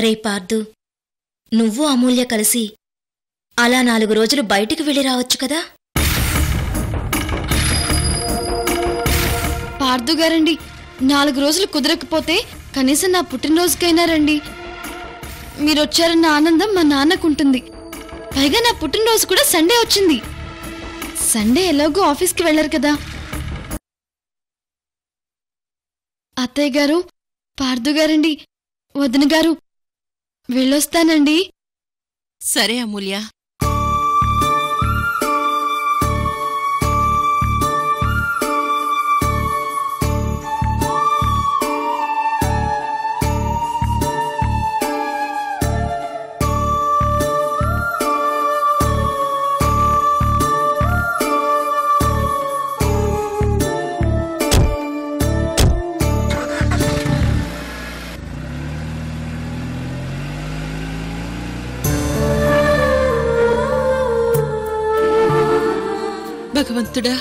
రే పార్దు, నువ్వు అమూల్య కలిసి అలా 4 రోజులు బయటికి వెళ్ళి రావచ్చు కదా? పార్దు గారండి, 4 రోజులు కుదరకపోతే కనీసం నా పుట్టినరోజుకైనా రండి. మీరొచ్చారన్న ఆనందం మా నాన్నకుంటుంది. పైగా నా పుట్టినరోజు కూడా సండే వచ్చింది. సండే ఎలాగో ఆఫీస్కి వెళ్లరు కదా. అత్తయ్య గారు, పార్దు గారండి, వదిన గారు, వెళ్ళొస్తానండి. సరే అమూల్య. భగవంతుడా,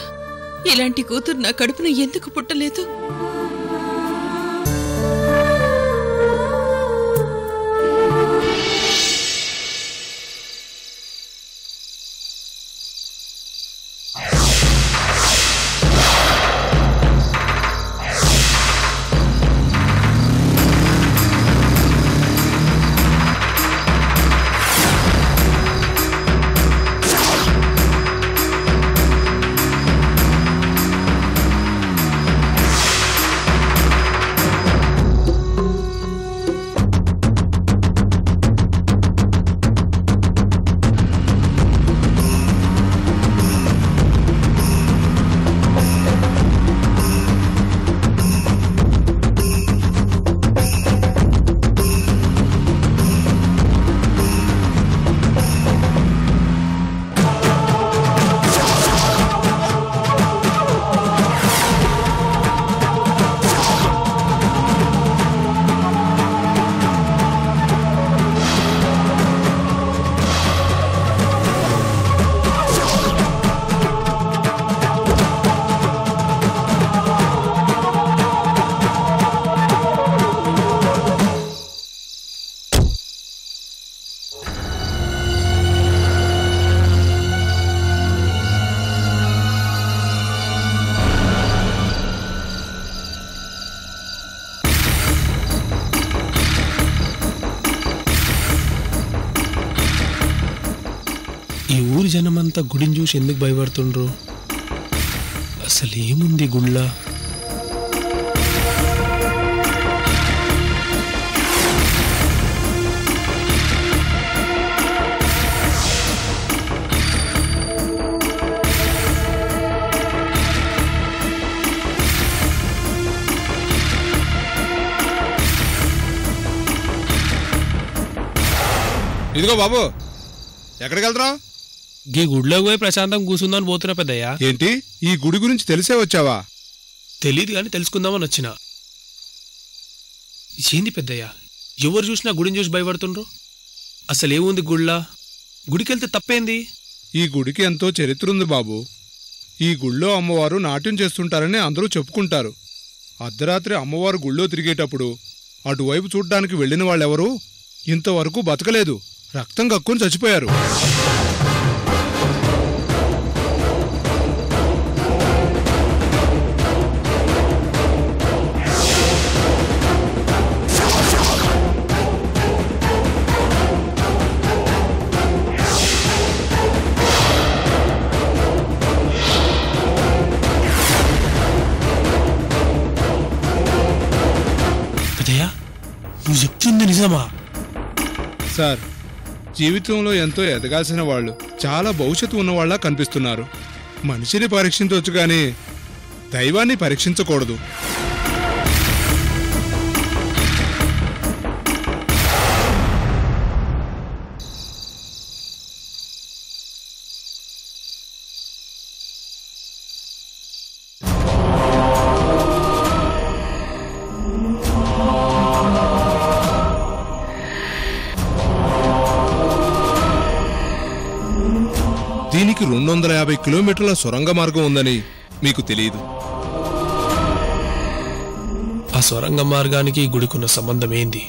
ఇలాంటి కూతురు నా కడుపున ఎందుకు పుట్టలేదు? ఈ ఊరి జనమంతా గుడిని చూసి ఎందుకు భయపడుతుండ్రు? అసలు ఏముంది గుళ్ళ? ఇదిగో బాబు, ఎక్కడికి వెళ్తున్నావు? గీ గుడిలోకి పోయి ప్రశాంతం కూర్చుందని పోతున్నా పెద్దయ్యా. ఏంటి, ఈ గుడి గురించి తెలిసే వచ్చావా? తెలీదు కానీ తెలుసుకుందామని వచ్చిన. ఏంది పెద్దయ్యా, ఎవరు చూసినా గుడిని చూసి భయపడుతుండ్రు? అసలు ఏముంది గుళ్ళ? గుడికెళ్తే తప్పేంది? ఈ గుడికి ఎంతో చరిత్ర ఉంది బాబు. ఈ గుళ్ళో అమ్మవారు నాట్యం చేస్తుంటారని అందరూ చెప్పుకుంటారు. అర్ధరాత్రి అమ్మవారు గుళ్ళో తిరిగేటప్పుడు అటువైపు చూడ్డానికి వెళ్ళిన వాళ్ళెవరూ ఇంతవరకు బతకలేదు. రక్తం కక్కుని చచ్చిపోయారు. నువ్వు చెప్తుంది నిజమా? సార్, జీవితంలో ఎంతో ఎదగాల్సిన వాళ్ళు చాలా భవిష్యత్తు ఉన్నవాళ్ళ కనిపిస్తున్నారు. మనిషిని పరీక్షించవచ్చు కానీ దైవాన్ని పరీక్షించకూడదు. దీనికి 250 కిలోమీటర్ల సొరంగ మార్గం ఉందని మీకు తెలియదు. ఆ సొరంగ మార్గానికి గుడికున్న సంబంధం ఏంది?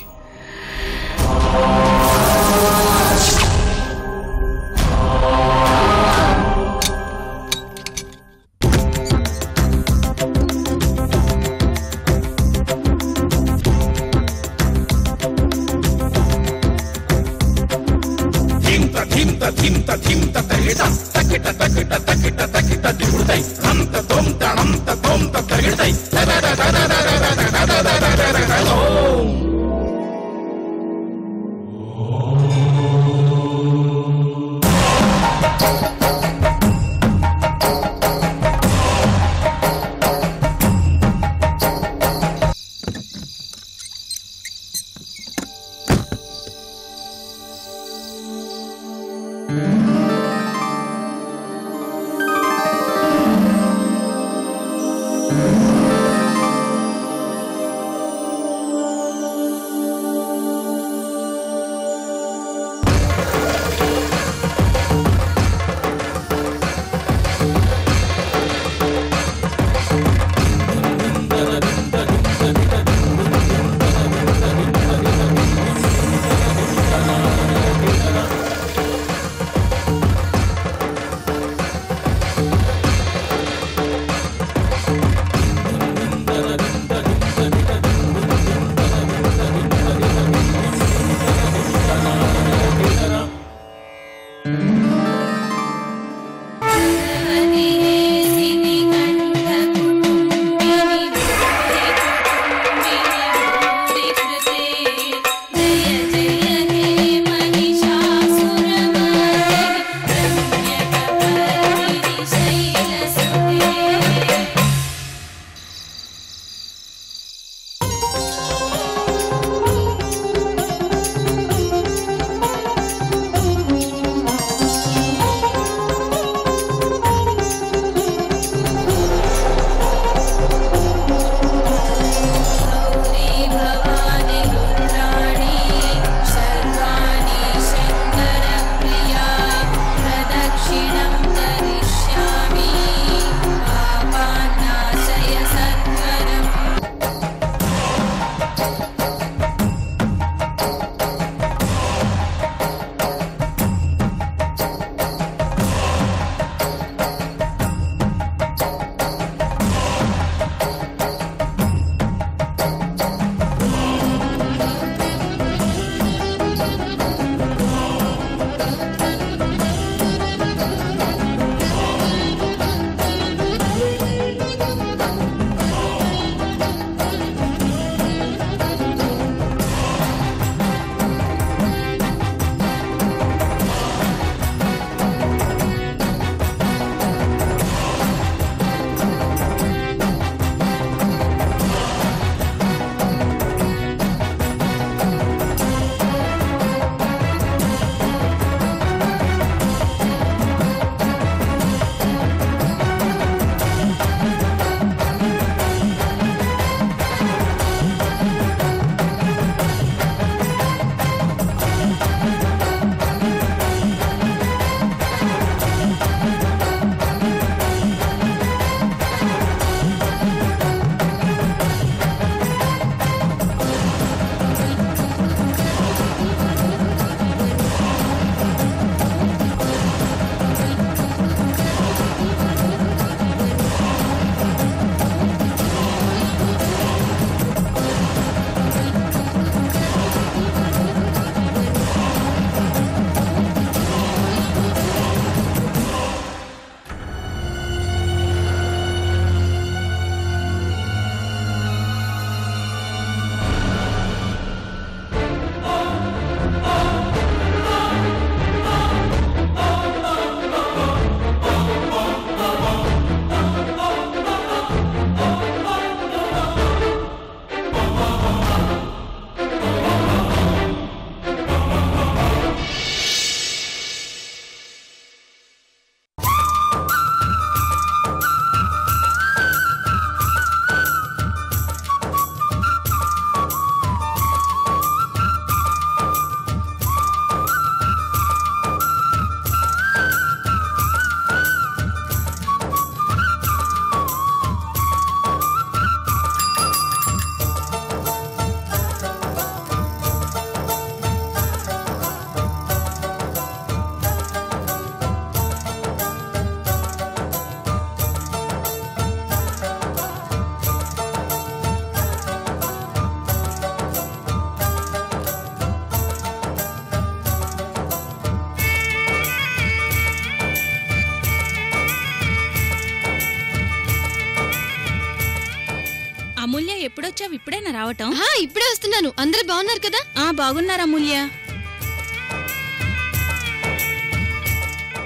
ఎప్పుడొచ్చావు? ఇప్పుడైనా రావటం? ఇప్పుడే వస్తున్నాను. అందరూ బాగున్నారు కదా? బాగున్నారా అమూల్య?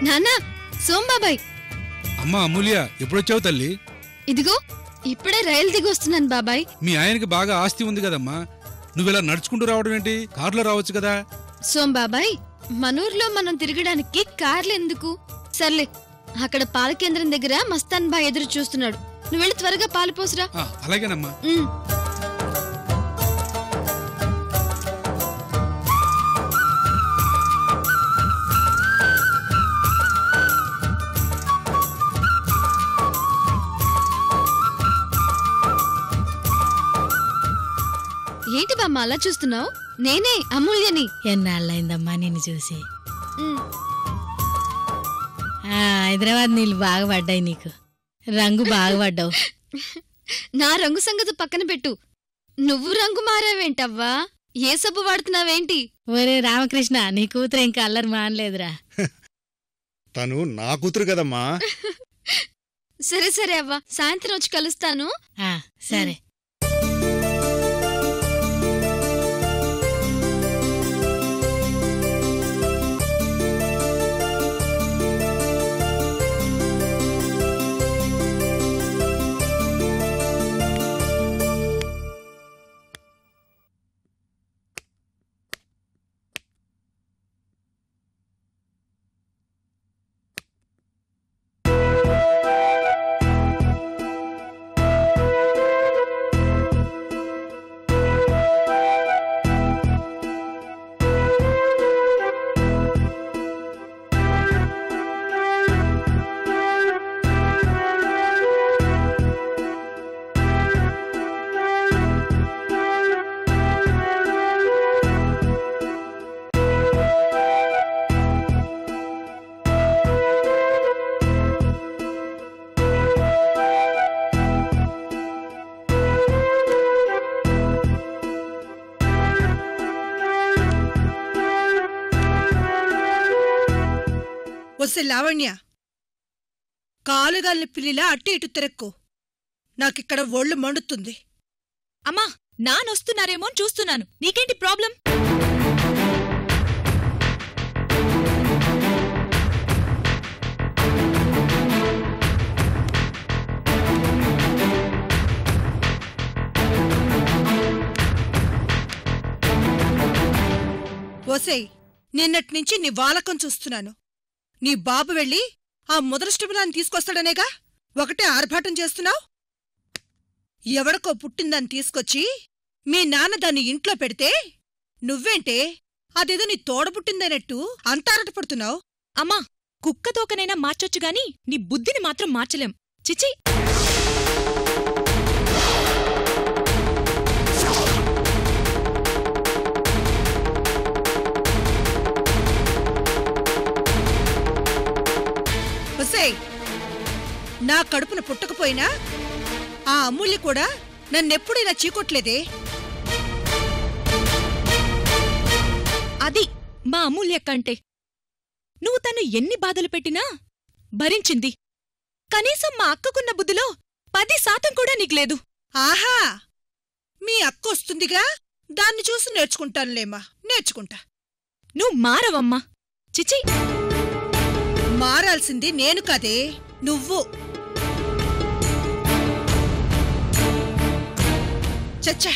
నాన్నా, సోంబాబాయ్. అమ్మా అమూల్య, ఎప్పుడొచ్చావు తల్లి? ఇదిగో ఇప్పుడే రైలు దిగి వస్తున్నాను బాబాయ్. మీ ఆయనకి బాగా ఆస్తి ఉంది కదమ్మా, నువ్విలా నడుచుకుంటూ రావడం ఏంటి? కారులో రావచ్చు కదా. సోంబాబాయ్, మనూర్లో మనం తిరగడానికి కార్లు ఎందుకు? సర్లే, అక్కడ పాల కేంద్రం దగ్గర మస్తాన్ బాయ్ ఎదురు చూస్తున్నాడు. నువ్వు వెళ్ళి త్వరగా పాలు పోసురా. అలాగేనమ్మా. ఏంటి బామ్మ అలా చూస్తున్నావు? నేనే అమూల్యని. ఎన్నాళ్ళైందమ్మా నిన్ను చూసి. హైదరాబాద్ నీళ్ళు బాగా పడ్డాయి నీకు, రంగు బాగా పడ్డావు. నా రంగు సంగతి పక్కన పెట్టు, నువ్వు రంగు మారావేంటవ్వా? ఏ సబ్బు వాడుతున్నావేంటి? ఒరే రామకృష్ణ, నీ కూతురు ఇంకా అల్లరి మానలేదురా. తను నా కూతురు కదమ్మా. సరే సరే అవ్వా, సాయంత్రం వచ్చి కలుస్తాను. సరే. వస్తే లావణ్య, కాలుగాల్ని పిల్లిలా అట్టి ఇటు తిరక్కు. నాకిక్కడ ఒళ్ళు మండుతుంది. అమ్మా, నానొస్తున్నారేమో చూస్తున్నాను. నీకేంటి ప్రాబ్లం? ఓసేయ్, నిన్నట్నుంచి నీ వాలకం చూస్తున్నాను. నీ బాబు వెళ్ళి ఆ ముదరష్టపురాన్ని తీసుకొస్తాడనేగా ఒకటే ఆర్భాటం చేస్తున్నావు. ఎవడికో పుట్టిందాన్ని తీసుకొచ్చి మీ నాన్న దాన్ని ఇంట్లో పెడితే నువ్వేంటే అదేదో నీ తోడబుట్టిందనేట్టు అంతారట పడుతున్నావు. అమ్మా, కుక్కతోకనైనా మార్చొచ్చుగాని నీ బుద్ధిని మాత్రం మార్చలేం. చిచి. నా కడుపున పుట్టకపోయినా ఆ అమూల్య కూడా నన్నెప్పుడు ఇలా చీకొట్లేదే. అది మా అమూల్య కంటే నువ్వు తను ఎన్ని బాధలు పెట్టినా భరించింది. కనీసం మా అక్కకున్న బుద్ధిలో 10% కూడా నీకులేదు. ఆహా, మీ అక్కొస్తుందిగా, దాన్ని చూసి నేర్చుకుంటానులేమా, నేర్చుకుంటా. నువ్వు మారవమ్మా. చిచి. మారాల్సింది నేను కదే, నువ్వు. చచ్చా,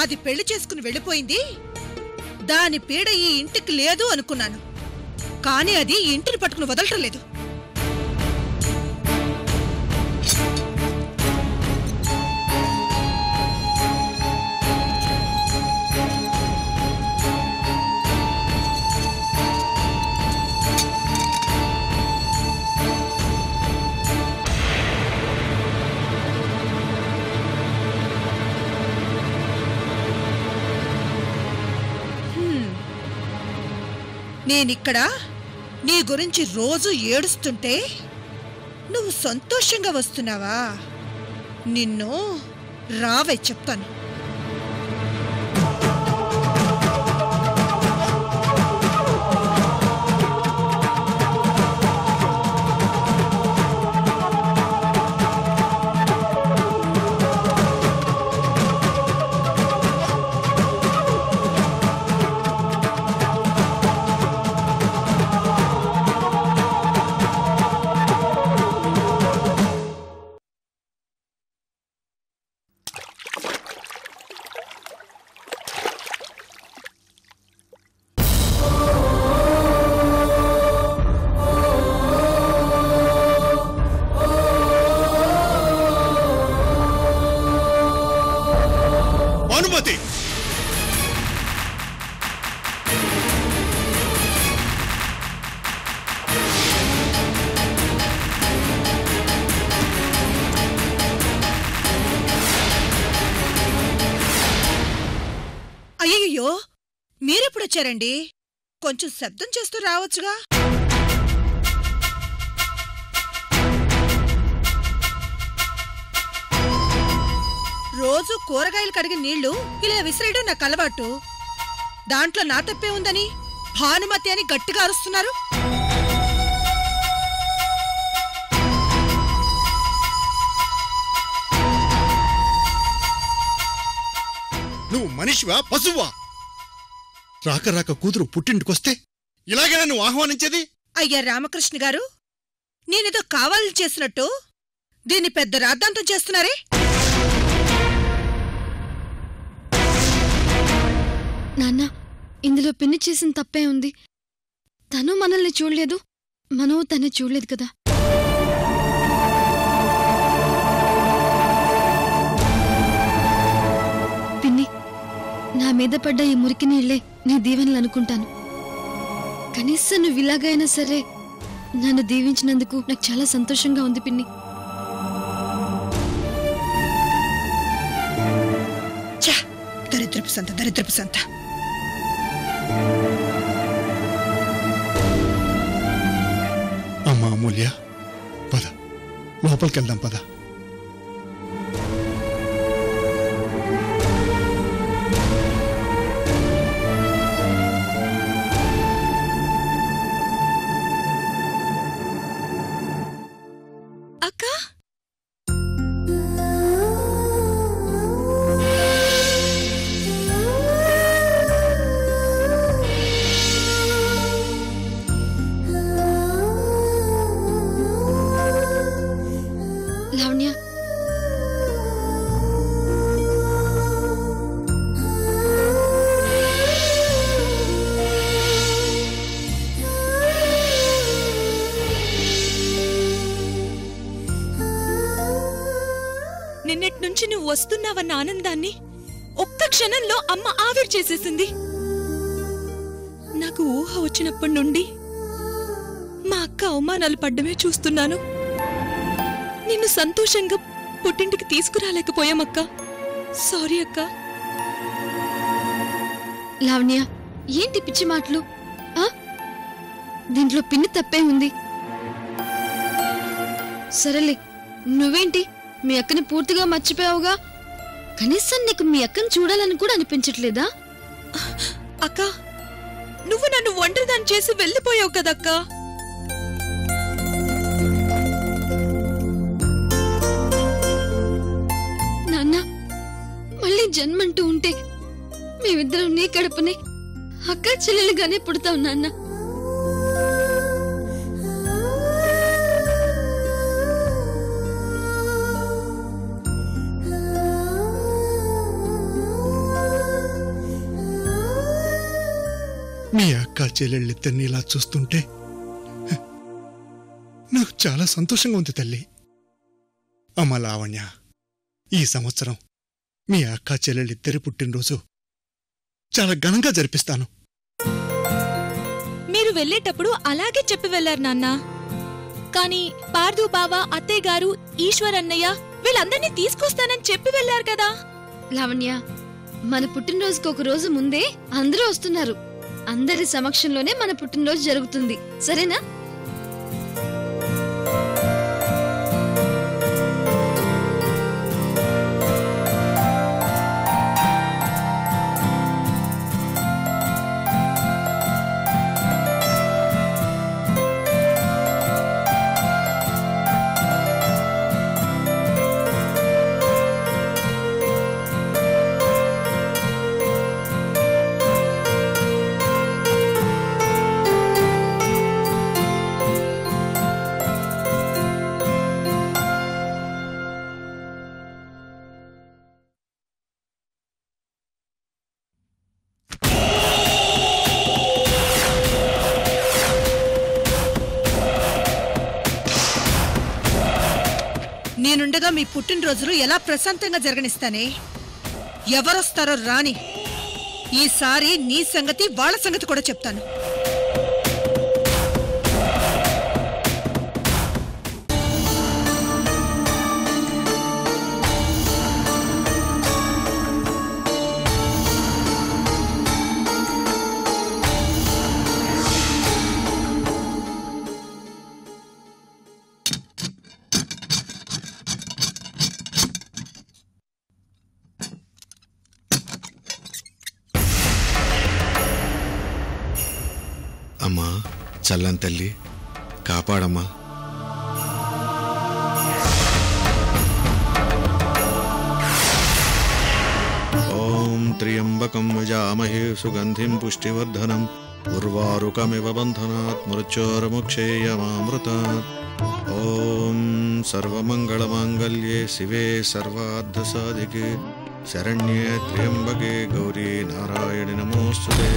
అది పెళ్లి చేసుకుని వెళ్ళిపోయింది. దాని పీడ ఈ ఇంటికి లేదు అనుకున్నాను, కాని అది ఈ ఇంటిని పట్టుకుని వదలటం లేదు. నేనిక్కడ నీ గురించి రోజు ఏడుస్తుంటే నువ్వు సంతోషంగా వస్తున్నావా? నిన్ను రావే చెప్తాను. మీరెప్పుడొచ్చారండి? కొంచెం శబ్దం చేస్తూ రావచ్చుగా. రోజు కూరగాయలు కడిగిన నీళ్లు ఇలా విసిరేయడం నాకు అలవాటు. దాంట్లో నా తప్పే ఉందని భానుమతి అని గట్టిగా అరుస్తున్నారు. నువ్వు మనిషివా పశువా? రాక రాక కూతురు పుట్టింటికొస్తే ఇలాగైనా నువ్వు ఆహ్వానించేది? అయ్యా రామకృష్ణ గారు, నేనేదో కావాలని చేసినట్టు దీన్ని పెద్ద రాద్ధాంతం చేస్తున్నారే. నాన్న, ఇందులో పిన్ని చేసిన తప్పే ఉంది. తను మనల్ని చూడలేదు, మనం తను చూడలేదు కదా. పిన్ని, నా మీద పడ్డ ఈ మురికి నీళ్లే నీ దీవెనలు అనుకుంటాను. కనీసం నువ్వు ఇలాగైనా సరే నన్ను దీవించినందుకు నాకు చాలా సంతోషంగా ఉంది పిన్ని. దరిద్రపు సంత, దరిద్రపు సంత. అమ్మా అమూల్య, పద లోపలికెళ్దాం, పద. అక్క, లావణ్య, నిన్నట్నుంచి నువ్వు వస్తున్నావన్న ఆనందాన్ని ఒక్క క్షణంలో అమ్మ ఆవిరి చేసేసింది. నాకు ఊహ వచ్చినప్పటి నుండి మా అక్క అవమానాలు పడ్డమే చూస్తున్నాను. నిన్ను సంతోషంగా పుట్టింటికి తీసుకురాలేకపోయామక్క. సారీ అక్క. లావణ్య, ఏంటి పిచ్చి మాటలు? దీంట్లో పిన్ని తప్పే ఉంది. సరేలే, నువ్వేంటి మీ అక్కని పూర్తిగా మర్చిపోయావుగా? కనీసం నీకు మీ అక్కని చూడాలని కూడా అనిపించట్లేదా? అక్క, నువ్వు నన్ను ఒంటరిదాన్ని చేసి వెళ్ళిపోయావు కదక్క. నాన్న, మళ్ళీ జన్మంటూ ఉంటే మేమిద్దరం నీ కడుపునే అక్క చెల్లెలుగానే పుడతావు నాన్న. మీ అక్క చెల్లెళ్ళిద్దరిని ఇలా చూస్తుంటే నాకు చాలా సంతోషంగా ఉంది తల్లి. అమ్మ లావణ్య, ఈ సంవత్సరం మీ అక్క చెల్లెళ్ళిద్దరి పుట్టినరోజు చాలా ఘనంగా జరిపిస్తాను. మీరు వెళ్ళేటప్పుడు అలాగే చెప్పి వెళ్లారు నాన్న. కాని పార్దు బావ, అత్తయ్య గారు, ఈశ్వర్ అన్నయ్య వీళ్ళందరినీ తీసుకొస్తానని చెప్పి వెళ్లారు కదా. లావణ్య, మన పుట్టినరోజుకి ఒక రోజు ముందే అందరూ వస్తున్నారు. అందరి సమక్షంలోనే మన పుట్టినరోజు జరుగుతుంది, సరేనా? నేనుండగా మీ పుట్టినరోజులు ఎలా ప్రశాంతంగా జరగనిస్తానే? ఎవరొస్తారో రాని. ఈసారి నీ సంగతి వాళ్ళ సంగతి కూడా చెప్తాను. అమ్మా చల్లని తల్లి కాపాడమ్మా. ఓం త్ర్యంబకం యజామహే సుగంధిం పుష్టివర్ధనం ఉర్వారుకమివ బంధనాత్ మృత్యోర్ముక్షేయమామృతాత్. ఓం సర్వమంగళమాంగళ్యే శివే సర్వార్థసాధికే శరణ్యే త్ర్యంబకే గౌరీ నారాయణి నమోస్తుతే.